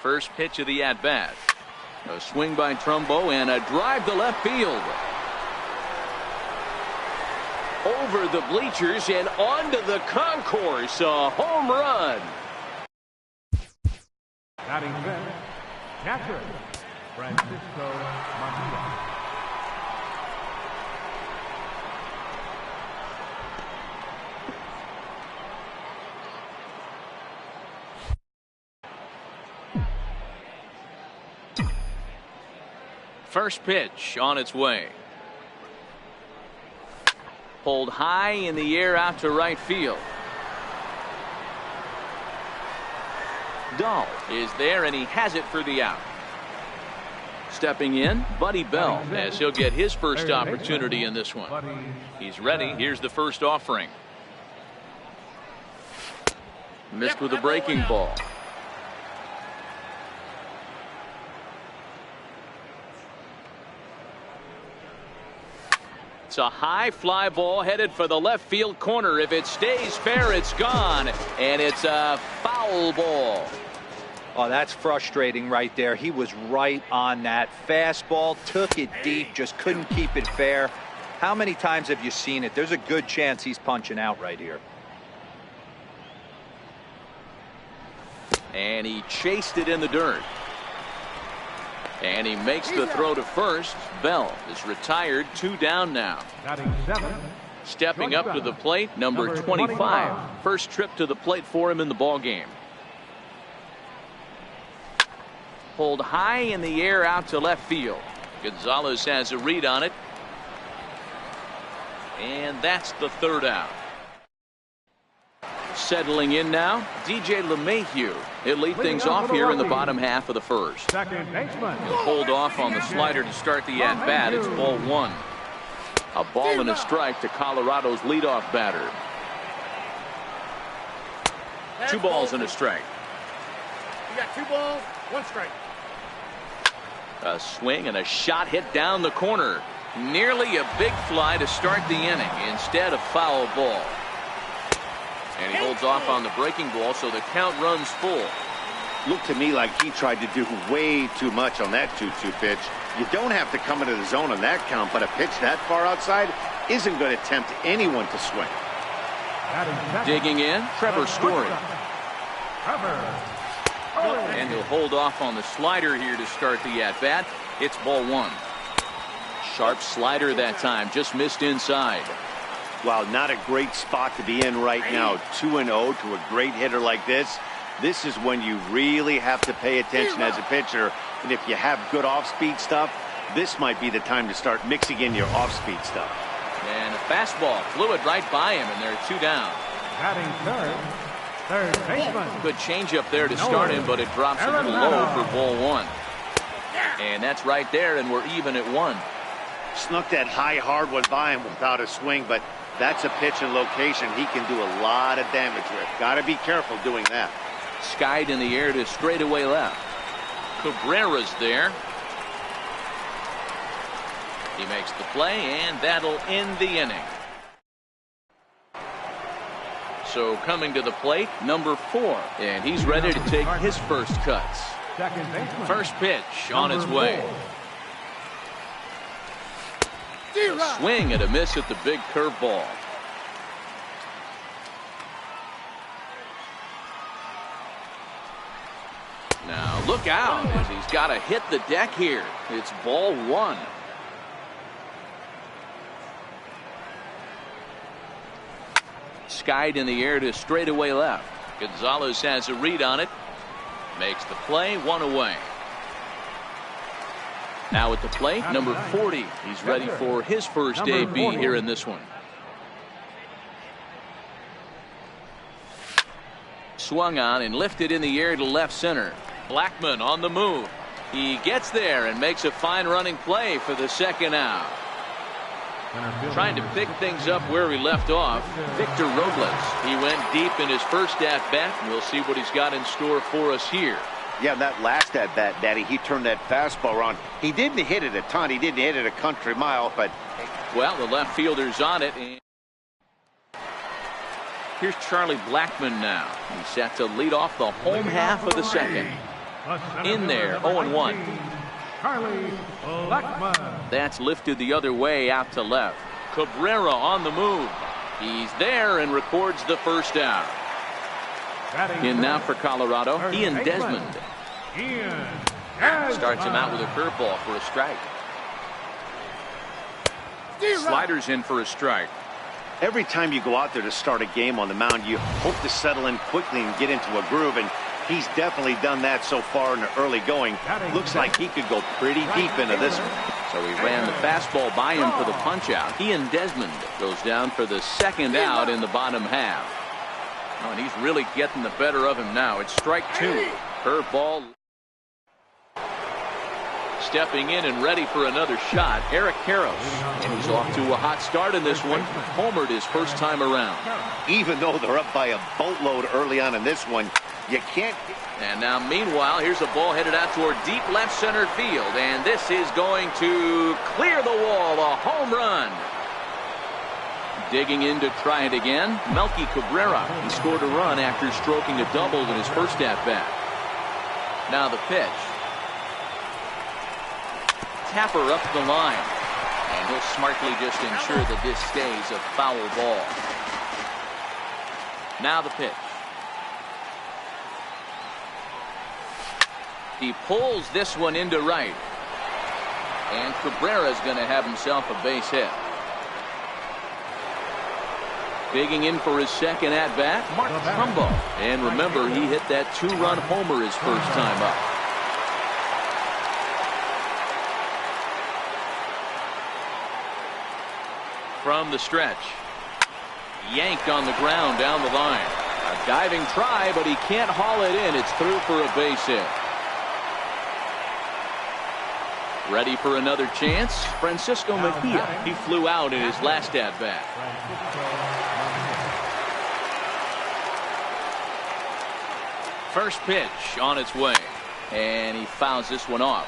First pitch of the at-bat. A swing by Trumbo and a drive to left field. Over the bleachers and onto the concourse. A home run. Batting fifth, catcher, Francisco Mejia. First pitch on its way. Pulled high in the air out to right field. Dahl is there and he has it for the out. Stepping in, Buddy Bell, as he'll get his first opportunity in this one. He's ready. Here's the first offering. Missed with a breaking ball. It's a high fly ball headed for the left field corner. If it stays fair, it's gone. And it's a foul ball. Oh, that's frustrating right there. He was right on that. Fastball, took it deep, just couldn't keep it fair. How many times have you seen it? There's a good chance he's punching out right here. And he chased it in the dirt. And he makes the throw to first. Bell is retired, 2 down now. Stepping up to the plate, number 25. First trip to the plate for him in the ball game. Pulled high in the air out to left field. Gonzalez has a read on it. And that's the third out. Settling in now, DJ LeMahieu. He'll lead things off here in the bottom half of the first. He'll hold off on the slider to start the at-bat. It's ball 1. A ball and a strike to Colorado's leadoff batter. 2 balls and a strike. You got 2 balls, 1 strike. A swing and a shot hit down the corner. Nearly a big fly to start the inning. Instead, a foul ball. And he holds off on the breaking ball, so the count runs full. Looked to me like he tried to do way too much on that 2-2 pitch. You don't have to come into the zone on that count, but a pitch that far outside isn't going to tempt anyone to swing. Digging in, Trevor Story. And he'll hold off on the slider here to start the at-bat. It's ball 1. Sharp slider that time, just missed inside. Wow, not a great spot to be in right now. 2-0 to a great hitter like this. This is when you really have to pay attention as a pitcher. And if you have good off-speed stuff, this might be the time to start mixing in your off-speed stuff. And a fastball flew it right by him, and there are 2 down. Third baseman. Good changeup there to start him, but it drops a little low for ball 1. And that's right there, and we're even at 1. Snuck that high hard one by him without a swing, but that's a pitch and location he can do a lot of damage with. Got to be careful doing that. Skied in the air to straightaway left. Cabrera's there. He makes the play, and that'll end the inning. So coming to the plate, number 4, and he's ready to take his first cuts. First pitch on its way. A swing and a miss at the big curveball. Now look out as he's got to hit the deck here. It's ball 1. Skied in the air to straightaway left. Gonzalez has a read on it. Makes the play, 1 away. Now at the plate, number 40. He's ready for his first debut here in this one. Swung on and lifted in the air to left center. Blackmon on the move. He gets there and makes a fine running play for the second out. Trying to pick things up where he left off, Victor Robles. He went deep in his first at-bat, and we'll see what he's got in store for us here. Yeah, that last at-bat, Daddy, he turned that fastball around. He didn't hit it a ton. He didn't hit it a country mile, but... Well, the left fielder's on it. And here's Charlie Blackmon now. He's set to lead off the home half of the second. In there, 0-1. Charlie Blackmon. That's lifted the other way out to left. Cabrera on the move. He's there and records the first down. In now for Colorado, Ian Desmond. Starts him out with a curveball for a strike. Sliders in for a strike. Every time you go out there to start a game on the mound, you hope to settle in quickly and get into a groove, and he's definitely done that so far in the early going. Looks like he could go pretty deep into this one. So he ran the fastball by him for the punch out. Ian Desmond goes down for the second out in the bottom half. Oh, and he's really getting the better of him now. It's strike two. Curveball. Stepping in and ready for another shot, Eric Karros. And he's off to a hot start in this one. Homered his first time around. Even though they're up by a boatload early on in this one, you can't. And now, meanwhile, here's a ball headed out toward deep left center field. And this is going to clear the wall. A home run. Digging in to try it again, Melky Cabrera. He scored a run after stroking a double in his first at-bat. Now the pitch. Tapper up the line. And he'll smartly just ensure that this stays a foul ball. Now the pitch. He pulls this one into right. And Cabrera's going to have himself a base hit. Digging in for his second at-bat, Mark Trumbo. And remember, he hit that two-run homer his first time up. From the stretch. Yanked on the ground down the line. A diving try, but he can't haul it in. It's through for a base hit. Ready for another chance, Francisco Mejia. He flew out in his last at-bat. First pitch on its way, and he fouls this one off.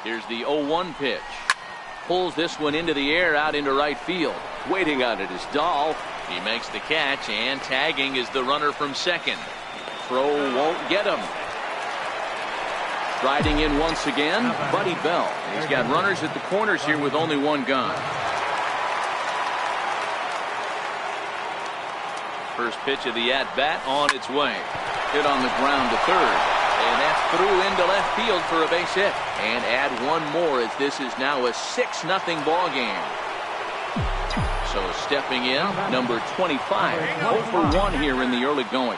Here's the 0-1 pitch. Pulls this one into the air out into right field. Waiting on it is Dahl. He makes the catch, and tagging is the runner from second. Throw won't get him. Riding in once again, Buddy Bell. He's got runners at the corners here with only one gone. First pitch of the at-bat on its way. Hit on the ground to third. And that's through into left field for a base hit. And add one more as this is now a 6-0 ball game. So stepping in, number 25. 0 for 1 here in the early going.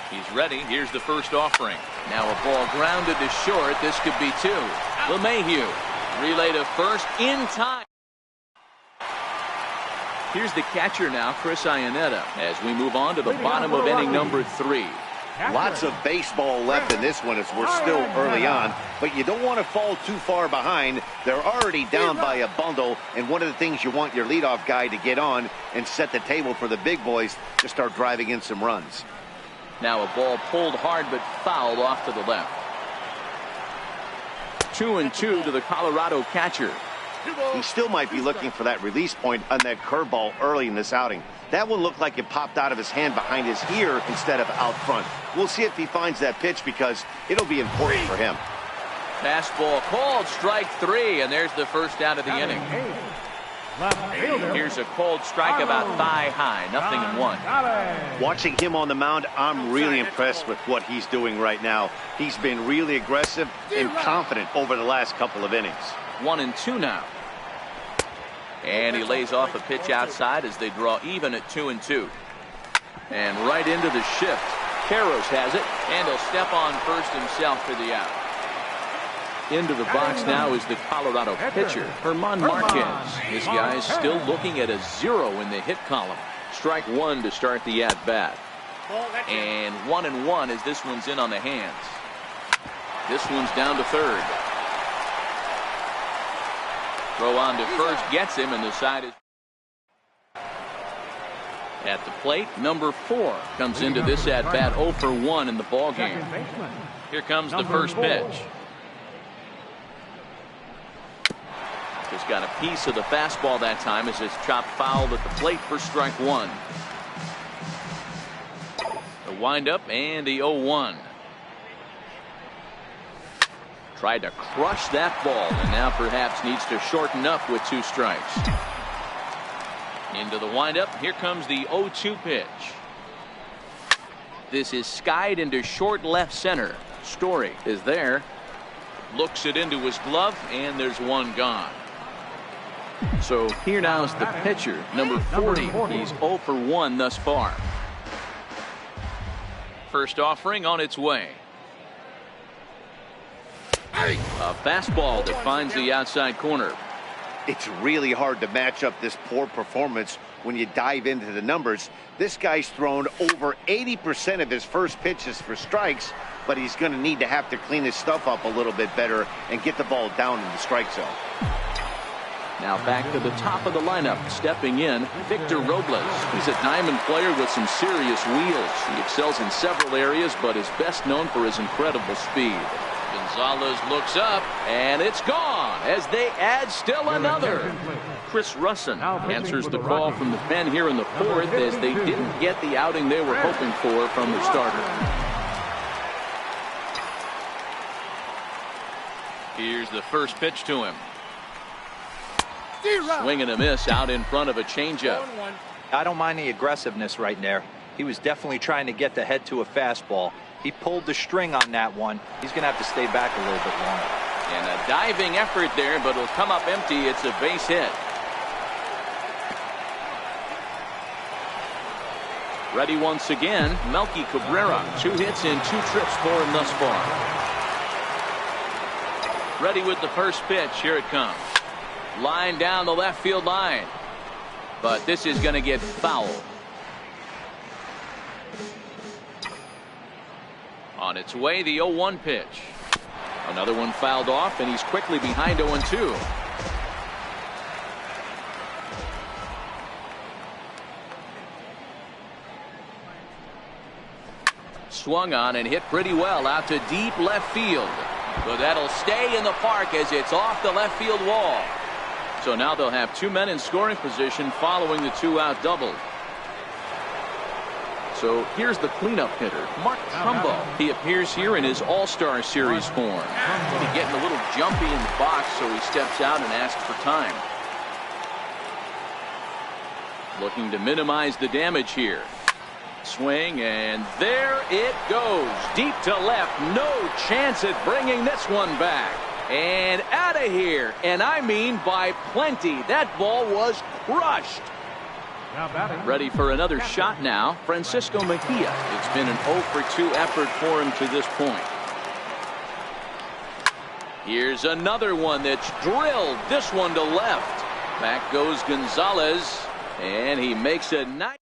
He's ready. Here's the first offering. Now a ball grounded to short. This could be two. LeMahieu. Relay to first in time. Here's the catcher now, Chris Iannetta, as we move on to the bottom of inning number 3. Lots of baseball left in this one as we're still early on, but you don't want to fall too far behind. They're already down by a bundle, and one of the things you want your leadoff guy to get on and set the table for the big boys to start driving in some runs. Now a ball pulled hard but fouled off to the left. 2-2 to the Colorado catcher. He still might be looking for that release point on that curveball early in this outing. That one looked like it popped out of his hand behind his ear instead of out front. We'll see if he finds that pitch because it'll be important for him. Fastball called, strike 3, and there's the first out of the inning. Here's a cold strike about thigh high, 0-1. Watching him on the mound, I'm really impressed with what he's doing right now. He's been really aggressive and confident over the last couple of innings. 1-2 now. And he lays off a pitch outside as they draw even at 2-2. And right into the shift. Karros has it, and he'll step on first himself for the out. Into the box now is the Colorado pitcher, Herman Marquez. This guy's still looking at a 0 in the hit column. Strike 1 to start the at-bat. And 1-1 as this one's in on the hands. This one's down to third. Throw on to first, gets him, and the side is. At the plate, number 4 comes into this at bat 0 for 1 in the ball game. Here comes the first pitch. Just got a piece of the fastball that time as it's chopped foul at the plate for strike 1. The windup and the 0-1. Tried to crush that ball and now perhaps needs to shorten up with 2 strikes. Into the windup. Here comes the 0-2 pitch. This is skied into short left center. Story is there. Looks it into his glove and there's one gone. So here now is the pitcher, number 40. He's 0 for 1 thus far. First offering on its way. A fastball that finds the outside corner. It's really hard to match up this poor performance when you dive into the numbers. This guy's thrown over 80% of his first pitches for strikes, but he's going to need to have to clean his stuff up a little bit better and get the ball down in the strike zone. Now back to the top of the lineup. Stepping in, Victor Robles. He's a diamond player with some serious wheels. He excels in several areas, but is best known for his incredible speed. Gonzalez looks up, and it's gone as they add still another. Chris Russin answers the call from the pen here in the 4th as they didn't get the outing they were hoping for from their starter. Here's the first pitch to him. Swing and a miss out in front of a changeup. I don't mind the aggressiveness right there. He was definitely trying to get the head to a fastball. He pulled the string on that one. He's going to have to stay back a little bit longer. And a diving effort there, but it'll come up empty. It's a base hit. Ready once again, Melky Cabrera. 2 hits and 2 trips for him thus far. Ready with the first pitch. Here it comes. Line down the left field line. But this is going to get foul. On its way, the 0-1 pitch. Another one fouled off, and he's quickly behind 0-2. Swung on and hit pretty well out to deep left field. But that'll stay in the park as it's off the left field wall. So now they'll have 2 men in scoring position following the 2-out double. So here's the cleanup hitter, Mark Trumbo. He appears here in his All-Star Series form. He's getting a little jumpy in the box, so he steps out and asks for time. Looking to minimize the damage here. Swing, and there it goes. Deep to left. No chance at bringing this one back. And out of here. And I mean by plenty. That ball was crushed. Ready for another shot now, Francisco Mejia. It's been an 0 for 2 effort for him to this point. Here's another one that's drilled. This one to left. Back goes Gonzalez, and he makes a nice.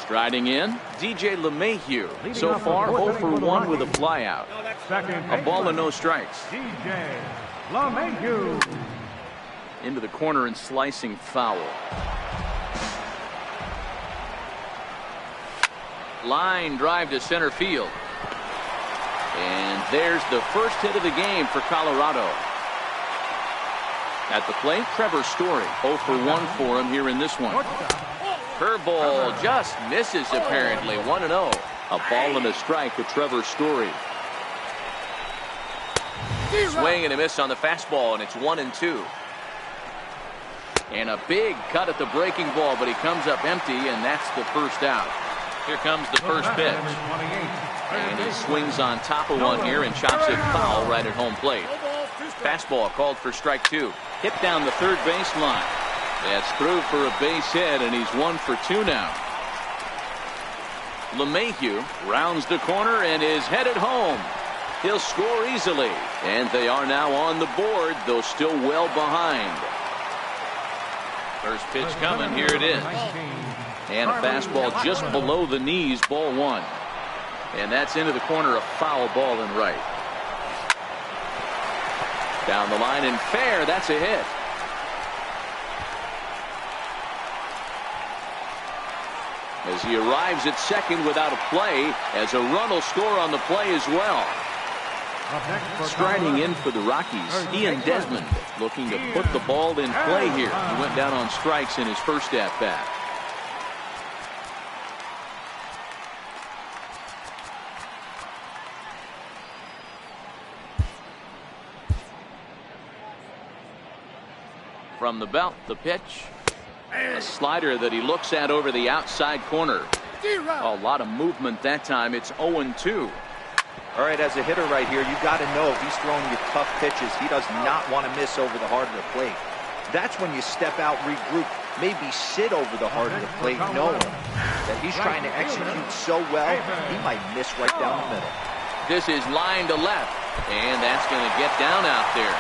Striding in, DJ LeMahieu. So far, 0 for 1 with a flyout. A ball and no strikes. DJ LeMahieu. Into the corner and slicing foul. Line drive to center field. And there's the first hit of the game for Colorado. At the plate, Trevor Story. 0 for 1 for him here in this one. Curveball just misses apparently. 1-0. A ball and a strike to Trevor Story. Swing and a miss on the fastball, and it's 1-2. And a big cut at the breaking ball, but he comes up empty, and that's the first out. Here comes the first pitch. And he swings on top of one here and chops it foul right at home plate. Fastball called for strike 2. Hit down the third baseline. That's through for a base hit, and he's 1 for 2 now. LeMahieu rounds the corner and is headed home. He'll score easily, and they are now on the board, though still well behind. First pitch coming, here it is. And a fastball just below the knees, ball 1. And that's into the corner, a foul ball and right. Down the line and fair, that's a hit. as he arrives at second without a play, as a run will score on the play as well. Striding in for the Rockies, Ian Desmond, looking to put the ball in play here. He went down on strikes in his first at-bat. From the belt, the pitch. A slider that he looks at over the outside corner. A lot of movement that time. It's 0-2. All right, as a hitter right here, you got to know if he's throwing you tough pitches, he does not want to miss over the heart of the plate. That's when you step out, regroup, maybe sit over the heart of the plate, knowing that he's trying to execute so well, he might miss right down the middle. This is line to left, and that's going to get down out there.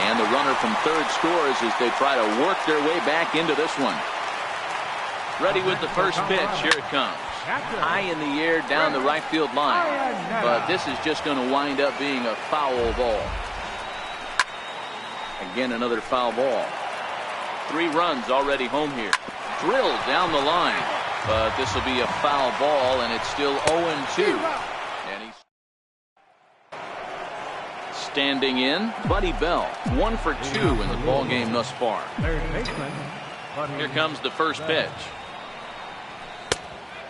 And the runner from third scores as they try to work their way back into this one. Ready with the first pitch. Here it comes. High in the air down the right field line. But this is just going to wind up being a foul ball. Again, another foul ball. 3 runs already home here. Drilled down the line. But this will be a foul ball, and it's still 0-2. And he's standing in, Buddy Bell, 1 for 2 in the ball game thus far. Here comes the first pitch.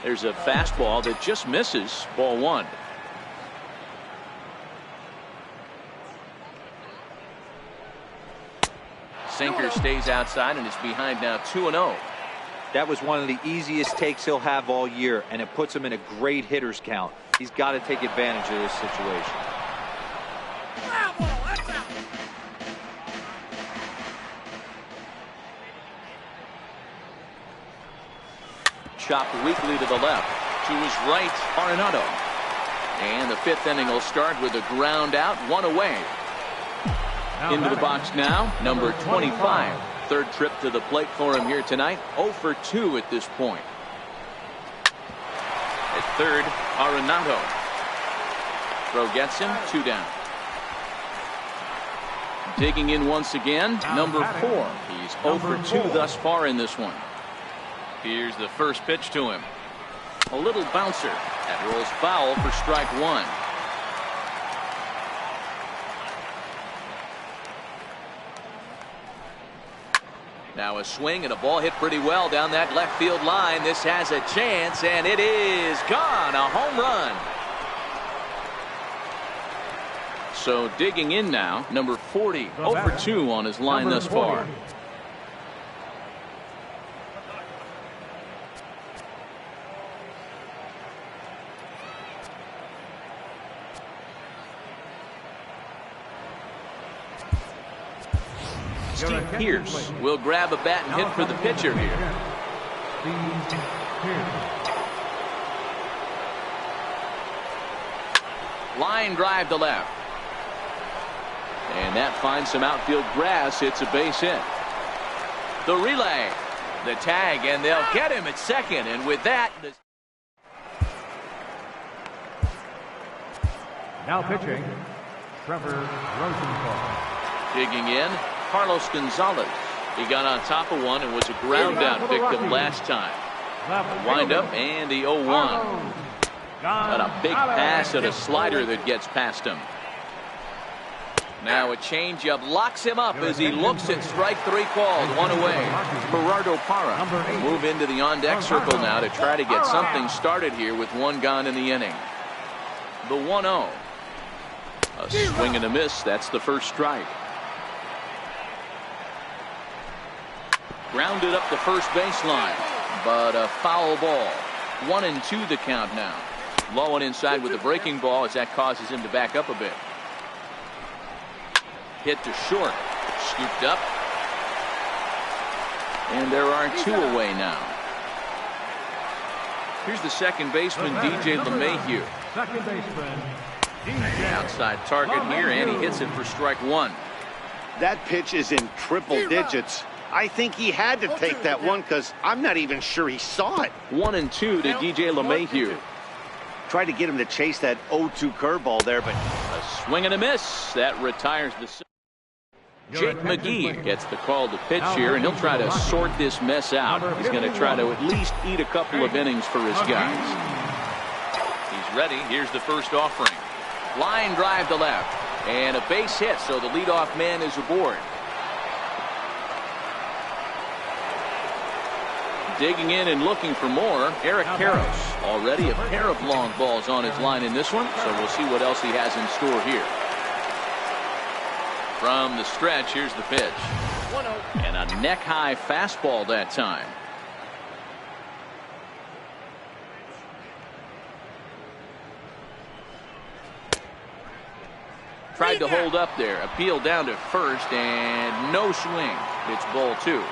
There's a fastball that just misses, ball 1. Sinker stays outside and is behind now 2-0. That was one of the easiest takes he'll have all year, and it puts him in a great hitter's count. He's got to take advantage of this situation. Chopped weakly to the left. To his right, Arenado. And the 5th inning will start with a ground out, 1 away. Into the box now, number 25. Third trip to the plate for him here tonight. 0 for 2 at this point. At third, Arenado. Throw gets him, 2 down. Digging in once again, number 4. He's 0 for 2 thus far in this one. Here's the first pitch to him. A little bouncer. That rolls foul for strike 1. Now a swing and a ball hit pretty well down that left field line. This has a chance, and it is gone. A home run. So digging in now, number 40, 0 for 2 on his line thus far. Steve Pierce will grab a bat and hit for the pitcher here. Line drive to left. And that finds some outfield grass. It's a base hit. The relay. The tag, and they'll get him at second. And with that... Now pitching, Trevor Rosenthal. Digging in, Carlos Gonzalez. He got on top of one and was a ground out victim last time. Wind up and the 0-1. Got a big pass and a slider that gets past him. Now a changeup locks him up as he looks at strike 3 called. 1 away. Gerardo Parra move into the on-deck circle now to try to get something started here with 1 gone in the inning. The 1-0. A swing and a miss. That's the first strike. Grounded up the first baseline, but a foul ball. 1-2 the count now. Low and inside with the breaking ball as that causes him to back up a bit. Hit to short. Scooped up. And there are 2 away now. Here's the second baseman, DJ LeMahieu. Second baseman, Outside target here, and he hits it for strike 1. That pitch is in triple digits. I think he had to take that one because I'm not even sure he saw it. 1-2 to DJ LeMahieu. Tried to get him to chase that 0-2 curveball there, but A swing and a miss. That retires the... Jake McGee gets the call to pitch here, and he'll try to sort this mess out. He's going to try to at least eat a couple of innings for his guys. He's ready. Here's the first offering. Line drive to left. And a base hit, so the leadoff man is aboard. Digging in and looking for more, Eric Karros. Already a pair of long balls on his line in this one, so we'll see what else he has in store here. From the stretch, here's the pitch. And a neck-high fastball that time. Tried to hold up there. Appeal down to first, and no swing. It's ball 2.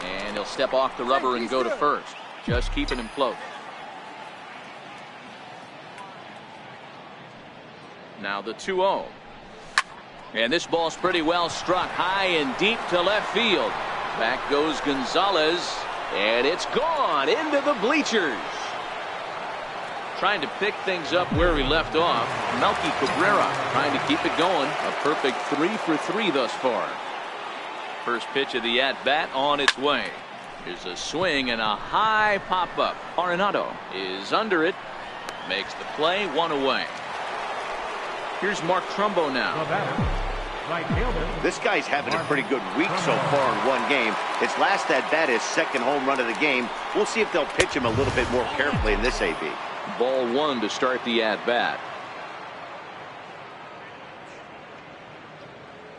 And he'll step off the rubber and go to first. Just keeping him floating. Now the 2-0. And this ball's pretty well struck high and deep to left field. Back goes Gonzalez, and it's gone into the bleachers. Trying to pick things up where we left off. Melky Cabrera trying to keep it going. A perfect 3 for 3 thus far. First pitch of the at-bat on its way. Here's a swing and a high pop-up. Arenado is under it. Makes the play, 1 away. Here's Mark Trumbo now. This guy's having a pretty good week so far in one game. His last at-bat is second home run of the game. We'll see if they'll pitch him a little bit more carefully in this AB. Ball 1 to start the at-bat.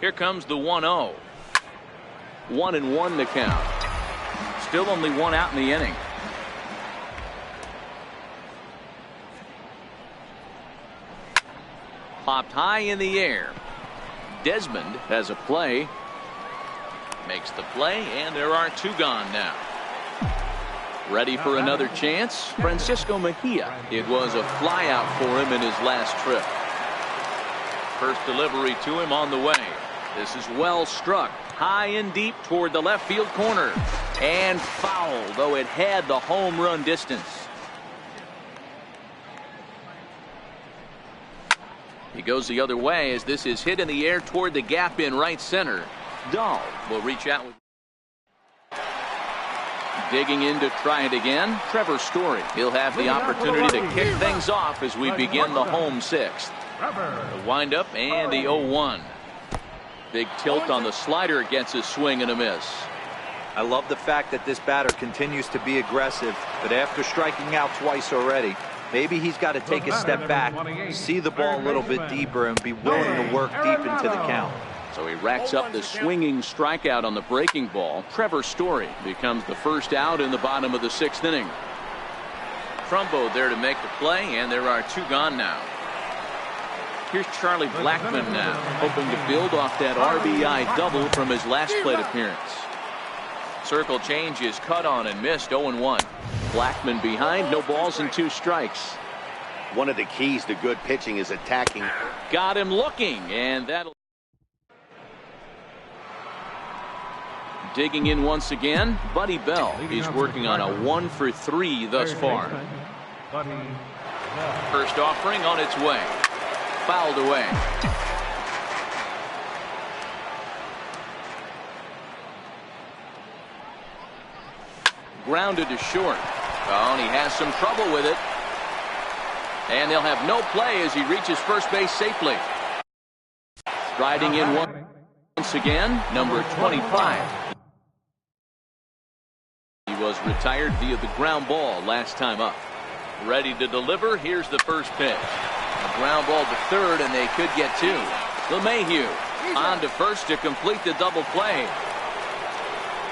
Here comes the 1-0. 1-1 to count. Still only 1 out in the inning. Popped high in the air. Desmond has a play. Makes the play, and there are 2 gone now. Ready for another chance? Francisco Mejia. It was a flyout for him in his last trip. First delivery to him on the way. This is well struck. High and deep toward the left field corner. And foul, though it had the home run distance. He goes the other way as this is hit in the air toward the gap in right center. Dahl will reach out with. Digging in to try it again. Trevor Story. He'll have the opportunity to kick things off as we begin the home 6th. The windup and the 0-1. Big tilt on the slider, gets a swing and a miss. I love the fact that this batter continues to be aggressive, but after striking out twice already, maybe he's got to take a step back, see the ball a little bit deeper, and be willing to work deep into the count. So he racks up the swinging strikeout on the breaking ball. Trevor Story becomes the first out in the bottom of the 6th inning. Trumbo there to make the play, and there are 2 gone now. Here's Charlie Blackmon now, hoping to build off that RBI double from his last plate appearance. Circle change is cut on and missed. 0-1. Blackmon behind, no balls and 2 strikes. One of the keys to good pitching is attacking. Got him looking, and that'll. Digging in once again, Buddy Bell. He's working on a 1 for 3 thus far. First offering on its way. Fouled away. Grounded to short. Oh, and he has some trouble with it. And they'll have no play as he reaches first base safely. Striding in once again, number 25. He was retired via the ground ball last time up. Ready to deliver. Here's the first pitch. A ground ball to third, and they could get 2. LeMahieu on to first to complete the double play.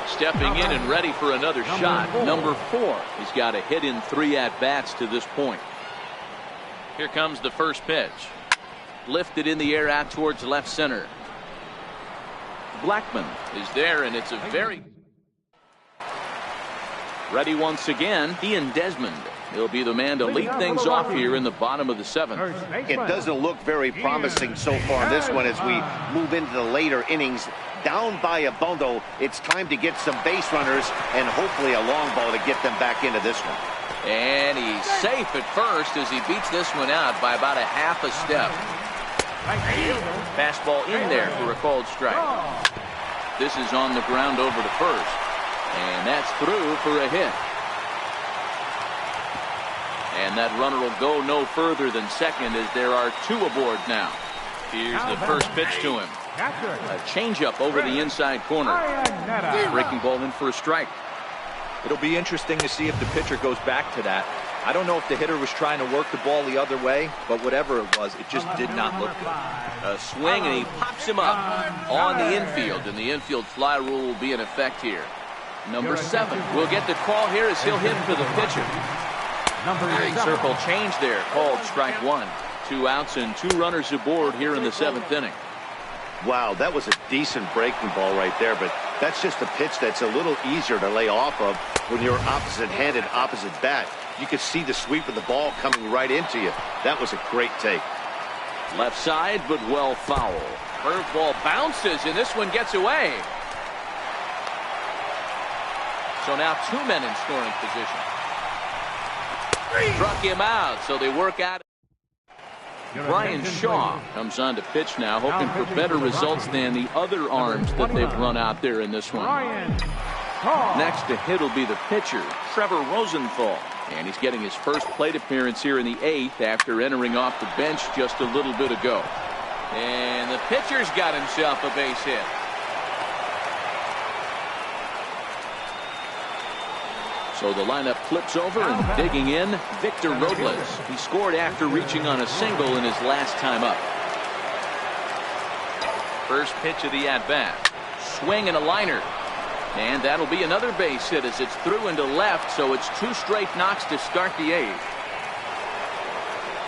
Stepping in and ready for another shot. Number 4. He's got a hit in 3 at-bats to this point. Here comes the first pitch. Lifted in the air out towards left center. Blackmon is there, and it's a very. Ready once again, Ian Desmond. He'll be the man to lead things off here in the bottom of the 7th. It doesn't look very promising so far in this one as we move into the later innings. Down by a bundle, it's time to get some base runners and hopefully a long ball to get them back into this one. And he's safe at first as he beats this one out by about a half a step. Fastball in there for a called strike. This is on the ground over to first. And that's through for a hit. And that runner will go no further than second as there are 2 aboard now. Here's the first pitch to him. A changeup over the inside corner. Breaking ball in for a strike. It'll be interesting to see if the pitcher goes back to that. I don't know if the hitter was trying to work the ball the other way, but whatever it was, it just did not look good. A swing, and he pops him up on the infield, and the infield fly rule will be in effect here. Number 7 will get the call here as he'll hit for the pitcher. Circle change there, called strike 1. 2 outs and 2 runners aboard here in the 7th inning. Wow, that was a decent breaking ball right there, but that's just a pitch that's a little easier to lay off of when you're opposite-handed, opposite bat. You could see the sweep of the ball coming right into you. That was a great take. Left side, but well foul. Curveball bounces, and this one gets away. So now 2 men in scoring position. Struck him out, so they work out. Brian Shaw comes on to pitch now, hoping for better results than the other arms that they've run out there in this one. Next to hit will be the pitcher, Trevor Rosenthal. And he's getting his first plate appearance here in the 8th after entering off the bench just a little bit ago. And the pitcher's got himself a base hit. So the lineup flips over, and digging in, Victor Robles. He scored after reaching on a single in his last time up. First pitch of the at-bat. Swing and a liner. And that'll be another base hit as it's through into left, so it's 2 straight knocks to start the 8th.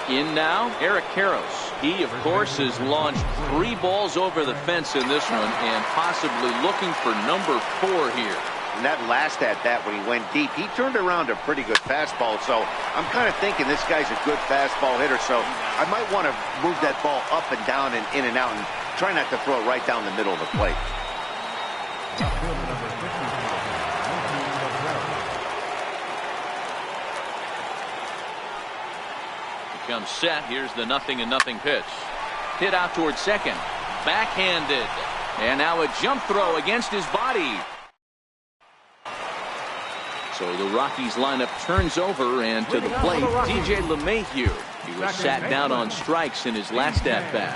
In now, Eric Karros. He, of course, has launched 3 balls over the fence in this one and possibly looking for number 4 here. And that last at-bat when he went deep, he turned around a pretty good fastball. So I'm kind of thinking this guy's a good fastball hitter. So I might want to move that ball up and down and in and out and try not to throw it right down the middle of the plate. Comes set. Here's the 0-0 pitch. Hit out towards second. Backhanded. And now a jump throw against his body. So the Rockies lineup turns over, and to the plate, DJ LeMahieu. He was sat down on strikes in his last at-bat.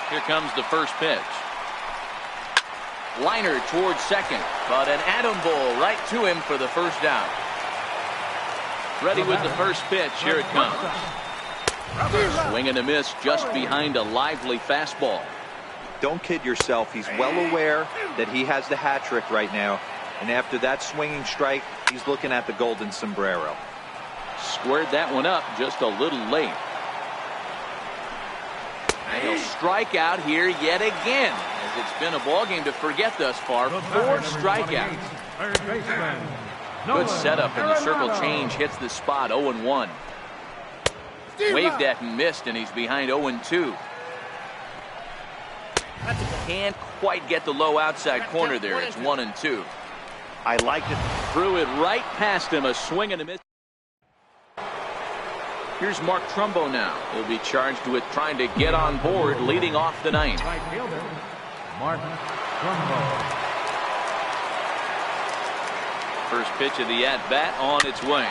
Here comes the first pitch. Liner towards second, but an atom ball right to him for the first out. Ready with the first pitch. Here it comes. Swing and a miss just behind a lively fastball. Don't kid yourself. He's well aware that he has the hat trick right now. And after that swinging strike, he's looking at the golden sombrero. Squared that one up just a little late. And he'll strike out here yet again, as it's been a ball game to forget thus far. 4 strikeouts. Good setup, and the circle change hits the spot. 0-1. Waved at and missed, and he's behind 0-2. Can't quite get the low outside corner there. It's 1-2. I liked it. Threw it right past him. A swing and a miss. Here's Mark Trumbo now. He'll be charged with trying to get on board, leading off the 9th. Right fielder, Mark Trumbo. First pitch of the at-bat on its way.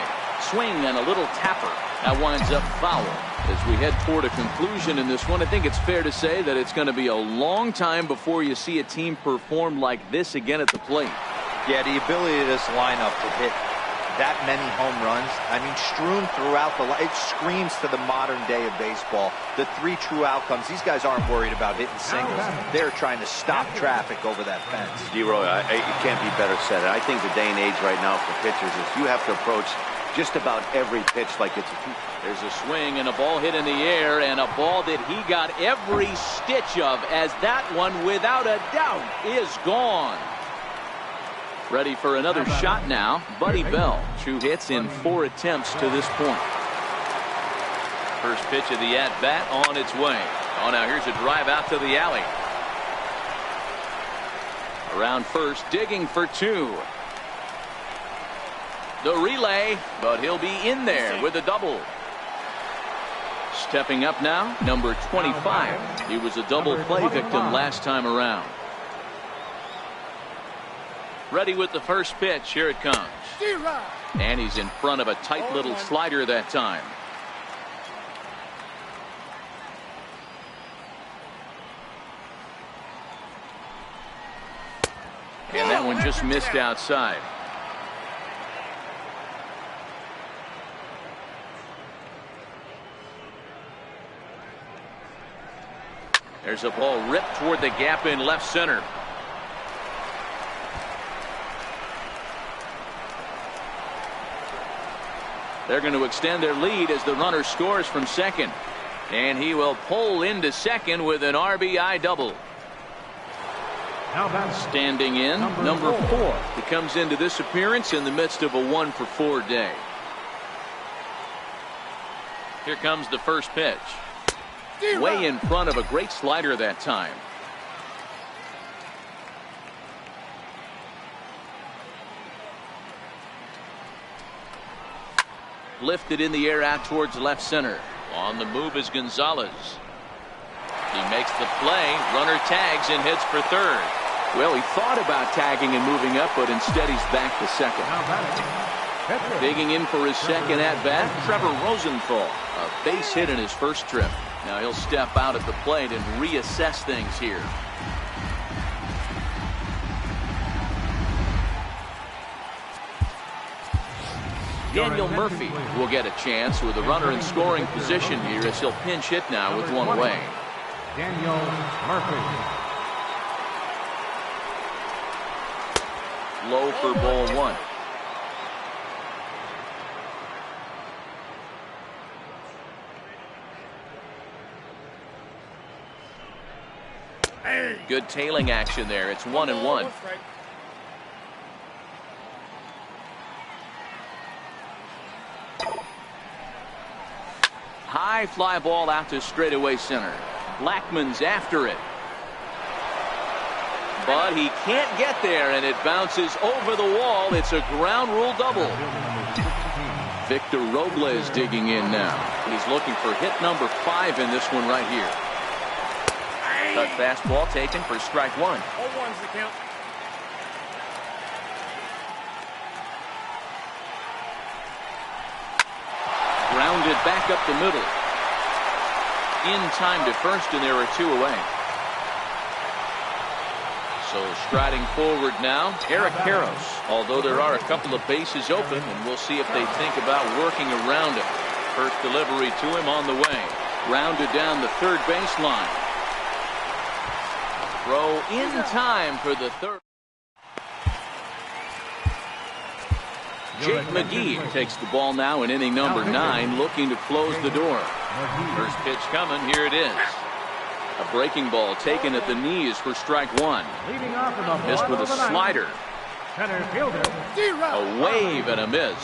Swing and a little tapper. That winds up foul. As we head toward a conclusion in this one, I think it's fair to say that it's going to be a long time before you see a team perform like this again at the plate. Yeah, the ability of this lineup to hit that many home runs, I mean, strewn throughout the line, it screams to the modern day of baseball. The 3 true outcomes. These guys aren't worried about hitting singles. They're trying to stop traffic over that fence. D-Roy, it can't be better said. I think the day and age right now for pitchers is you have to approach just about every pitch like it's a two. There's a swing and a ball hit in the air, and a ball that he got every stitch of, as that one, without a doubt, is gone. Ready for another shot now. Buddy Bell. 2 hits in 4 attempts to this point. First pitch of the at-bat on its way. Oh, now here's a drive out to the alley. Around first, digging for 2. The relay, but he'll be in there with a double. Stepping up now, number 25. He was a double play victim last time around. Ready with the first pitch. Here it comes. And he's in front of a tight little slider that time. And that one just missed outside. There's a ball ripped toward the gap in left center. They're going to extend their lead as the runner scores from second. And he will pull into second with an RBI double. Standing in, number 4. He comes into this appearance in the midst of a 1-for-4 day. Here comes the first pitch. Way in front of a great slider that time. Lifted in the air out towards left center. On the move is Gonzalez. He makes the play. Runner tags and heads for third. Well, he thought about tagging and moving up, but instead he's back to second. Digging in for his second at-bat, Trevor Rosenthal. A base hit in his first trip. Now he'll step out at the plate and reassess things here. Daniel Murphy will get a chance with a runner in scoring position here as he'll pinch hit now with one away. Daniel Murphy. Low for ball 1. Good tailing action there. It's 1-1. High fly ball out to straightaway center. Blackman's after it. But he can't get there, and it bounces over the wall. It's a ground rule double. Victor Robles digging in now. He's looking for hit number 5 in this one right here. Cut fastball taken for strike 1. 0-1's the count. Grounded back up the middle. In time to first, and there are 2 away. So striding forward now, Eric Karros. Although there are a couple of bases open, and we'll see if they think about working around him. First delivery to him on the way. Grounded down the third baseline. Throw in time for the third. Jake McGee takes the ball now in inning number 9, looking to close the door. First pitch coming. Here it is. A breaking ball taken at the knees for strike 1. Missed with a slider. A wave and a miss.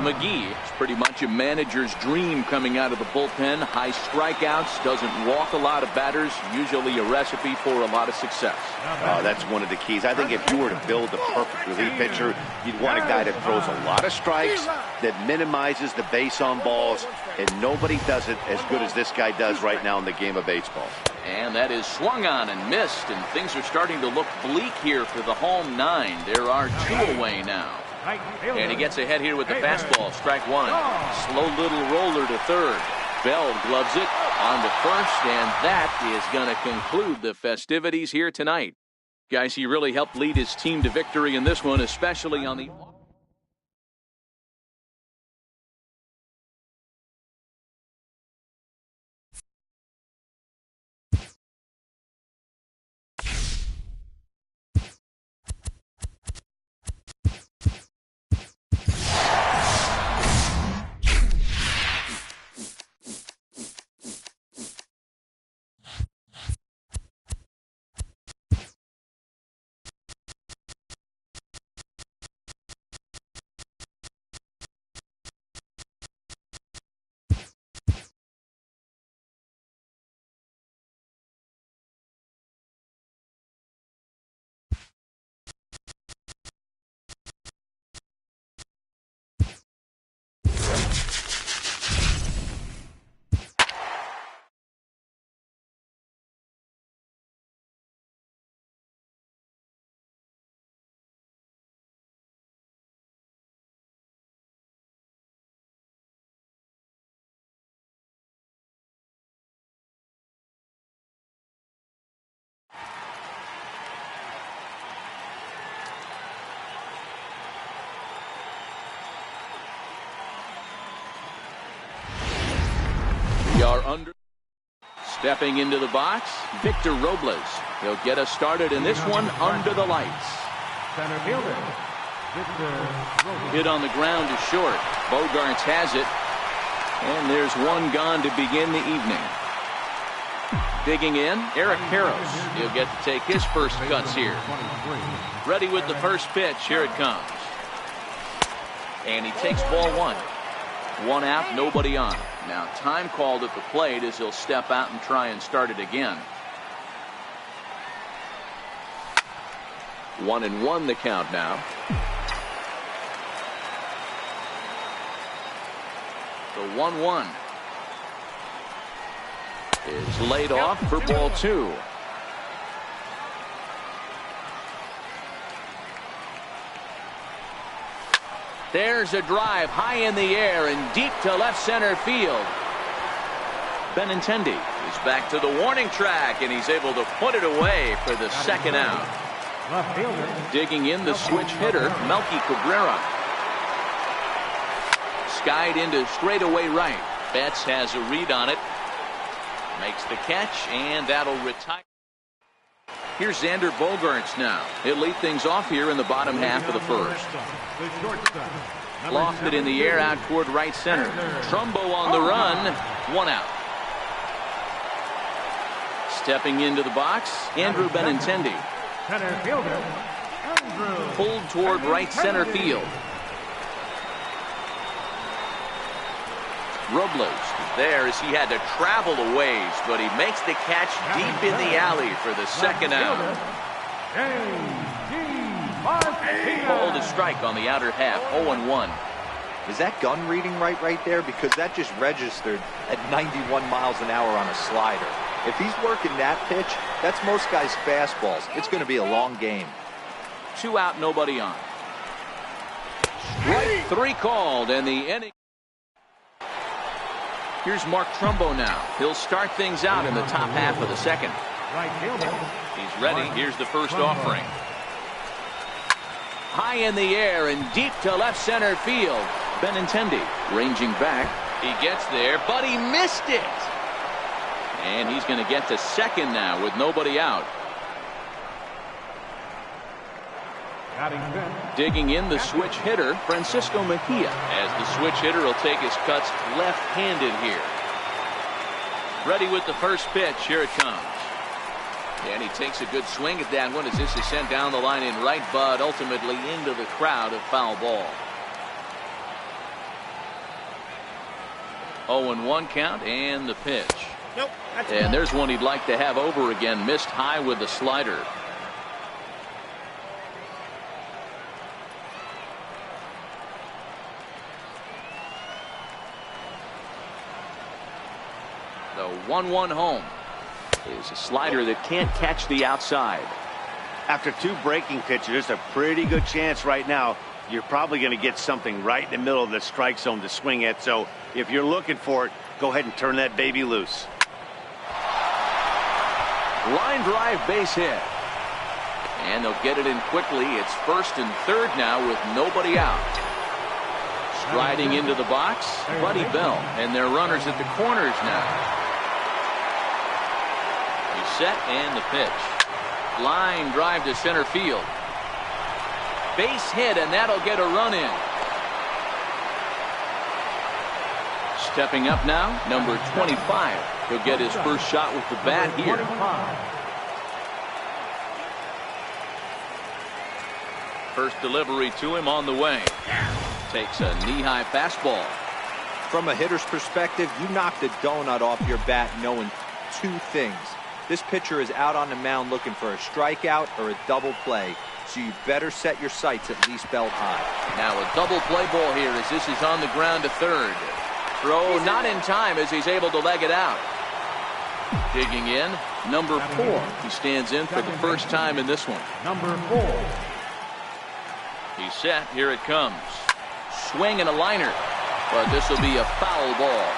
McGee is pretty much a manager's dream coming out of the bullpen. High strikeouts, doesn't walk a lot of batters, usually a recipe for a lot of success. That's one of the keys. I think if you were to build a perfect relief pitcher, you'd want a guy that throws a lot of strikes, that minimizes the base on balls, and nobody does it as good as this guy does right now in the game of baseball. And that is swung on and missed, and things are starting to look bleak here for the home 9. There are 2 away now. And he gets ahead here with the fastball. Strike 1. Slow little roller to third. Bell gloves it on to first, and that is going to conclude the festivities here tonight. Guys, he really helped lead his team to victory in this one, especially on the Stepping into the box, Victor Robles. He'll get us started in this one under the lights. Center fielder, Victor Robles. Hit on the ground is short. Bogarts has it. And there's one gone to begin the evening. Digging in, Eric Harris. He'll get to take his first cuts here. Ready with the first pitch. Here it comes. And he takes ball one. One out, nobody on. Now time called at the plate as he'll step out and try and start it again. 1-1 the count now. The 1-1 is laid off for ball two. There's a drive high in the air and deep to left center field. Benintendi is back to the warning track, and he's able to put it away for the second out. Left fielder. Digging in, the switch hitter, Melky Cabrera. Skied into straightaway right. Betts has a read on it. Makes the catch, and that'll retire. Here's Xander Bogarts now. He'll lead things off here in the bottom half of the first. Lofted in the air out toward right center. Trumbo on the run. One out. Stepping into the box, Andrew Benintendi. Center fielder, Andrew. Pulled toward right center field. Robles is there as he had to travel a ways, but he makes the catch deep in the alley for the second out. Ball to strike on the outer half, 0-1. Is that gun reading right there? Because that just registered at 91 miles an hour on a slider. If he's working that pitch, that's most guys' fastballs. It's going to be a long game. 2 out, nobody on. Strike 3 called, and the inning. Here's Mark Trumbo now. He'll start things out in the top half of the second. Right fielder. He's ready. Here's the first offering. High in the air and deep to left center field. Benintendi ranging back. He gets there, but he missed it. And he's going to get to second now with nobody out. Digging in, the switch hitter, Francisco Mejia. As the switch hitter will take his cuts left-handed here. Ready with the first pitch. Here it comes. And he takes a good swing at that one as this is sent down the line in right, but ultimately into the crowd of foul ball. 0-1 count, and the pitch. Nope. And there's one he'd like to have over again. Missed high with the slider. The 1-1 home is a slider that can't catch the outside. After 2 breaking pitches, there's a pretty good chance right now you're probably going to get something right in the middle of the strike zone to swing at. So if you're looking for it, go ahead and turn that baby loose. Line drive, base hit. And they'll get it in quickly. It's first and third now with nobody out. Striding into the box, Buddy Bell. And their runners at the corners now. He's set, and the pitch. Line drive to center field. Base hit, and that'll get a run in. Stepping up now, number 25. He'll get his first shot with the bat here. First delivery to him on the way. Takes a knee-high fastball. From a hitter's perspective, you knock the donut off your bat knowing 2 things. This pitcher is out on the mound looking for a strikeout or a double play, so you better set your sights at least belt high. Now a double play ball here as this is on the ground to third. Throw not in time as he's able to leg it out. Digging in, number 4. He stands in for the first time in this one. Number 4. He's set. Here it comes. Swing and a liner, but this will be a foul ball.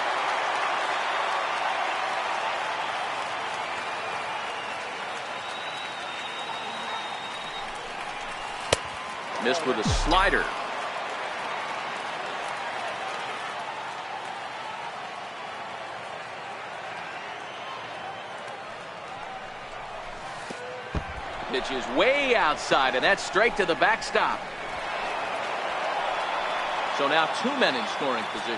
Missed with a slider. pitch is way outside, and that's straight to the backstop. So now 2 men in scoring position.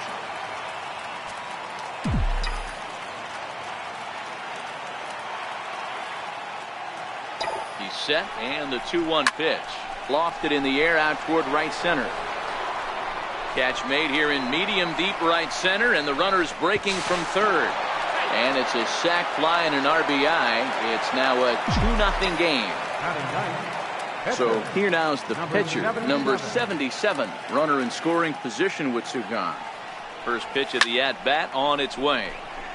He's set, and the 2-1 pitch. Lofted in the air out toward right center. Catch made here in medium deep right center, and the runner's breaking from third. And it's a sac fly and an RBI. It's now a 2-0 game. So here now is the pitcher, number 77, runner in scoring position with Sugan. First pitch of the at-bat on its way.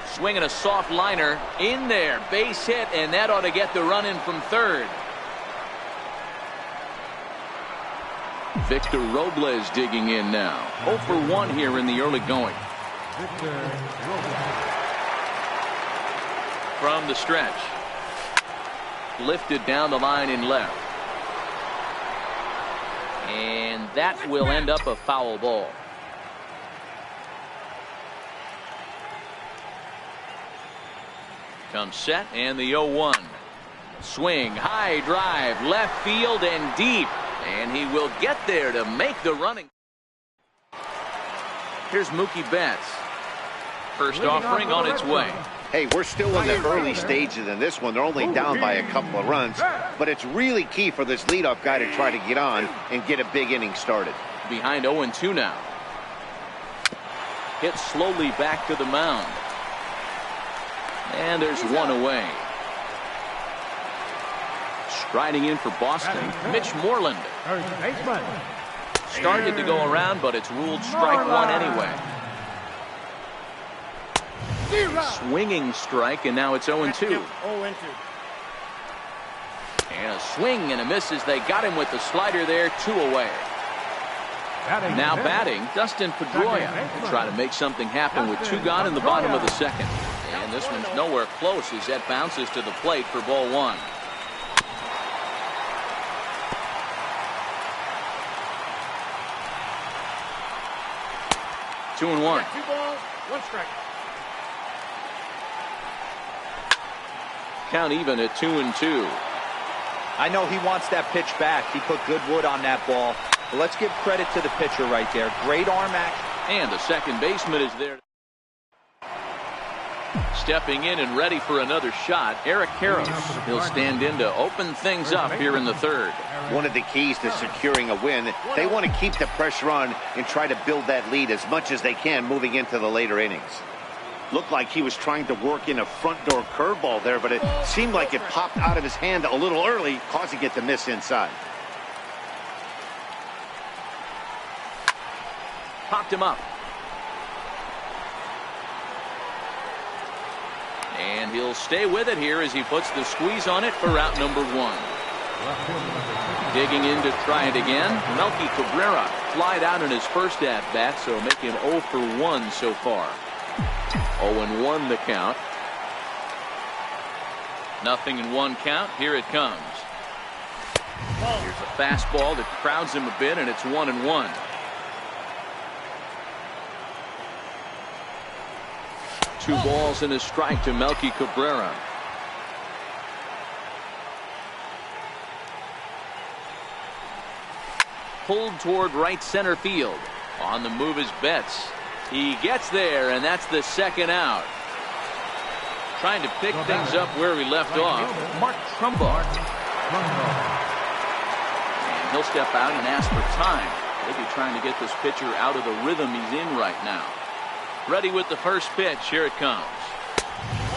Swinging a soft liner in there, base hit, and that ought to get the run in from third. Victor Robles digging in now. 0 for 1 here in the early going. From the stretch. Lifted down the line in left. And that will end up a foul ball. Comes set, and the 0-1. Swing, high drive, left field and deep. And he will get there to make the running. Here's Mookie Betts. First offering on its way. Hey, we're still in the early stages in this one. They're only down by a couple of runs. But it's really key for this leadoff guy to try to get on and get a big inning started. Behind 0-2 now. Hit slowly back to the mound. And there's one away. Striding in for Boston, Mitch Moreland. Started to go around, but it's ruled strike one anyway. Swinging strike, and now it's 0-2. And a swing and a miss as they got him with the slider there, 2 away. Now batting, Dustin Pedroia to try to make something happen with 2 gone in the bottom of the second. And this one's nowhere close as that bounces to the plate for ball 1. Two and 1. 2 balls, 1 strike. Count even at 2-2. I know he wants that pitch back. He put good wood on that ball. But let's give credit to the pitcher right there. Great arm action. And the second baseman is there. Stepping in and ready for another shot, Eric Karros. He'll stand in to open things up here in the third. One of the keys to securing a win, they want to keep the pressure on and try to build that lead as much as they can moving into the later innings. Looked like he was trying to work in a front door curveball there, but it seemed like it popped out of his hand a little early, causing it to miss inside. Popped him up. And he'll stay with it here as he puts the squeeze on it for route number 1. Digging in to try it again. Melky Cabrera flied out in his first at-bat, so making 0 for 1 so far. 0-1 the count. 0-1 count. Here it comes. Here's a fastball that crowds him a bit, and it's 1-1. Two balls and a strike to Melky Cabrera. Pulled toward right center field. On the move is Betts. He gets there, and that's the second out. Trying to pick things up where we left off, Mark Trumbo. And he'll step out and ask for time. They'll be trying to get this pitcher out of the rhythm he's in right now. Ready with the first pitch. Here it comes.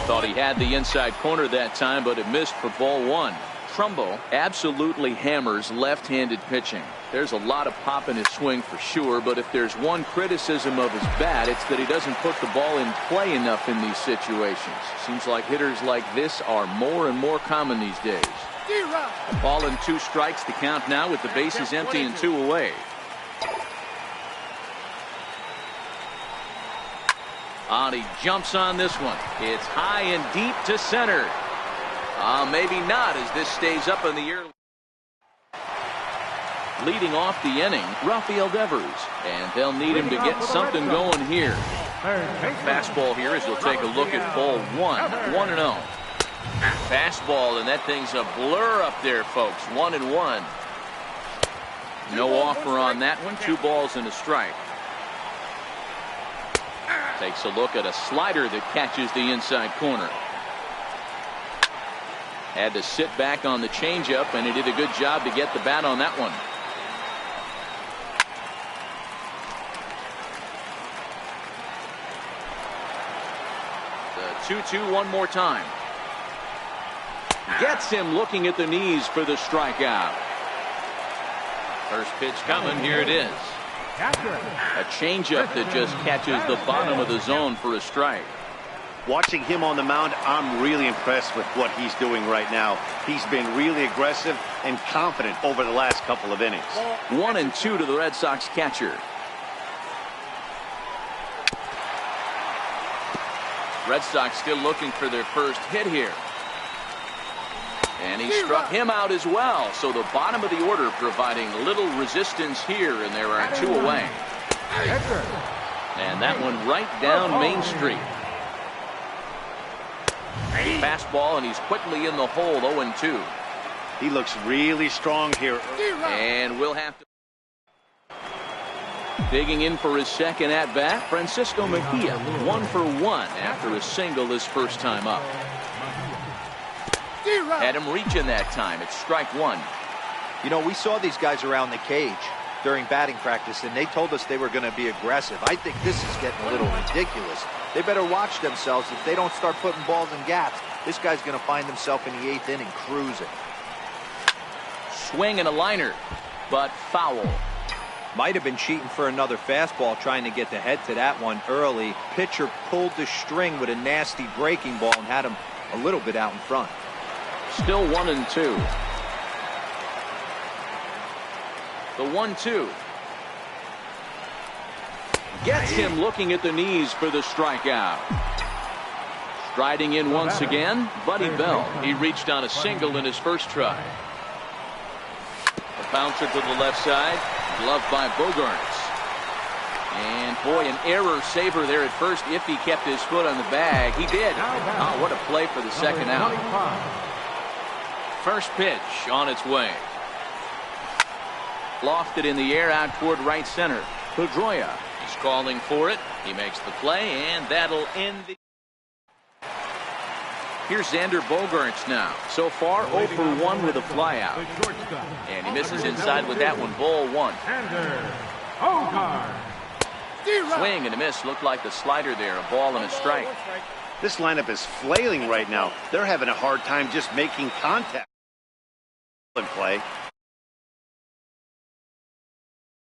Thought he had the inside corner that time, but it missed for ball 1. Trumbo absolutely hammers left-handed pitching. There's a lot of pop in his swing for sure, but if there's one criticism of his bat, it's that he doesn't put the ball in play enough in these situations. Seems like hitters like this are more and more common these days. A ball and 2 strikes to count now with the bases empty and 2 away. He jumps on this one. It's high and deep to center. Maybe not as this stays up in the air. Leading off the inning, Rafael Devers. And they'll need him to get something going here. Fastball here as they'll take a look at ball 1. 1-0. Fastball, and that thing's a blur up there, folks. 1-1. No offer on that one. 2 balls and a strike. Takes a look at a slider that catches the inside corner. Had to sit back on the changeup, and he did a good job to get the bat on that one. The 2-2 one more time. Gets him looking at the knees for the strikeout. First pitch coming. Here it is. A changeup that just catches the bottom of the zone for a strike. Watching him on the mound, I'm really impressed with what he's doing right now. He's been really aggressive and confident over the last couple of innings. 1-2 to the Red Sox catcher. Red Sox still looking for their first hit here. And he struck him out as well. So the bottom of the order providing little resistance here, and there are 2 away. And that one right down Main Street. Fastball, and he's quickly in the hole. 0-2. He looks really strong here. And we'll have to. Digging in for his second at bat, Francisco Mejia, 1 for 1 after a single his first time up. Had him reaching that time. It's strike 1. You know, we saw these guys around the cage during batting practice, and they told us they were going to be aggressive. I think this is getting a little ridiculous. They better watch themselves. If they don't start putting balls in gaps, this guy's going to find himself in the 8th inning cruising. Swing and a liner, but foul. Might have been cheating for another fastball, trying to get the head to that one early. Pitcher pulled the string with a nasty breaking ball and had him a little bit out in front. Still 1-2. The 1-2. Gets him looking at the knees for the strikeout. Striding in once again, Buddy Bell. He reached on a single in his first try. A bouncer to the left side, gloved by Bogaerts. And boy, an error saver there at first if he kept his foot on the bag. He did. Oh, what a play for the second out. First pitch on its way. Lofted in the air out toward right center. Pedroia is calling for it. He makes the play, and that'll end the. Here's Xander Bogaerts now. So far, 0 for 1 with a flyout. And he misses inside with that one. Ball 1. Swing and a miss. Looked like the slider there. A ball and a strike. This lineup is flailing right now. They're having a hard time just making contact. Play.